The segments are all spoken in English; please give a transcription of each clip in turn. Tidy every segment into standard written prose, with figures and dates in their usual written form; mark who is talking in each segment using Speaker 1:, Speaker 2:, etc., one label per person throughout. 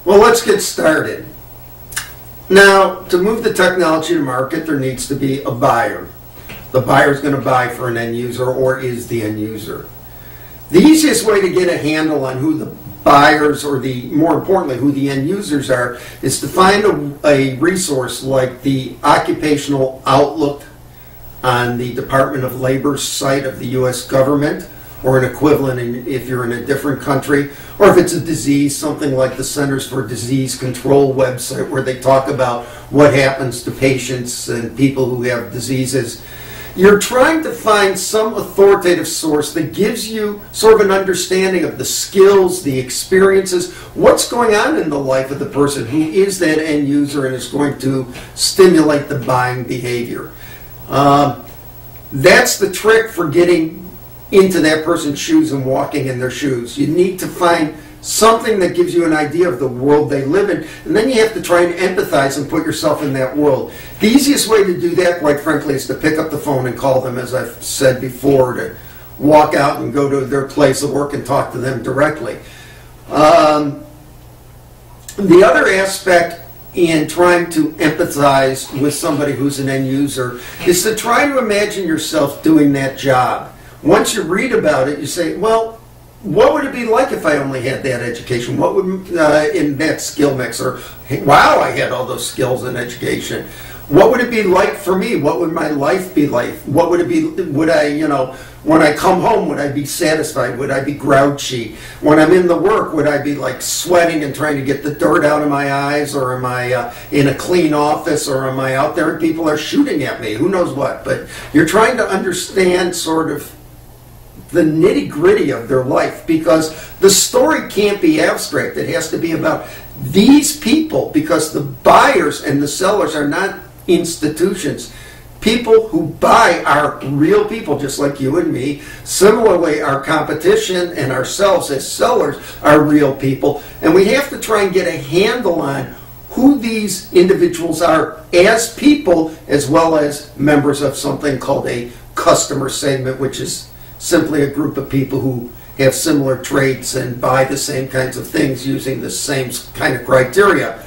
Speaker 1: Well, let's get started. Now, to move the technology to market, there needs to be a buyer. The buyer is going to buy for an end user or is the end user. The easiest way to get a handle on who the buyers or more importantly, who the end users are is to find a resource like the Occupational Outlook on the Department of Labor's site of the U.S. government, or an equivalent if you're in a different country, or if it's a disease, something like the Centers for Disease Control website where they talk about what happens to patients and people who have diseases. You're trying to find some authoritative source that gives you sort of an understanding of the skills, the experiences, what's going on in the life of the person who is that end user and is going to stimulate the buying behavior. That's the trick for getting into that person's shoes and walking in their shoes. You need to find something that gives you an idea of the world they live in, and then you have to try and empathize and put yourself in that world. The easiest way to do that, quite frankly, is to pick up the phone and call them, as I've said before, to walk out and go to their place of work and talk to them directly. The other aspect in trying to empathize with somebody who's an end user is to try to imagine yourself doing that job. Once you read about it, you say, well, what would it be like if I only had that education? What would, in that skill mix, or, hey, wow, I had all those skills in education. What would it be like for me? What would my life be like? What would it be, would I, when I come home, would I be satisfied? Would I be grouchy? When I'm in the work, would I be like sweating and trying to get the dirt out of my eyes? Or am I in a clean office? Or am I out there and people are shooting at me? Who knows what? But you're trying to understand sort of the nitty-gritty of their life, because the story can't be abstract. It has to be about these people, because the buyers and the sellers are not institutions. People who buy are real people, just like you and me. Similarly, our competition and ourselves as sellers are real people, and we have to try and get a handle on who these individuals are as people, as well as members of something called a customer segment, which is simply a group of people who have similar traits and buy the same kinds of things using the same kind of criteria.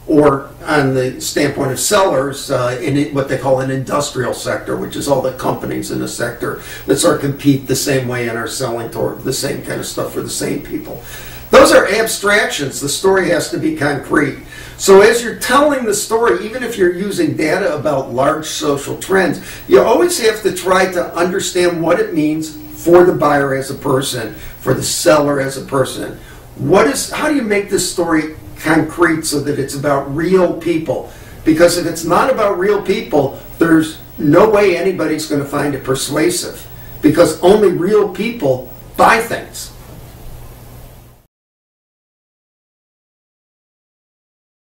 Speaker 1: Or on the standpoint of sellers, in what they call an industrial sector, which is all the companies in the sector that sort of compete the same way and are selling toward the same kind of stuff for the same people. Those are abstractions. The story has to be concrete. So as you're telling the story, even if you're using data about large social trends, you always have to try to understand what it means for the buyer as a person, for the seller as a person. How do you make this story concrete so that it's about real people? Because if it's not about real people, there's no way anybody's going to find it persuasive, because only real people buy things.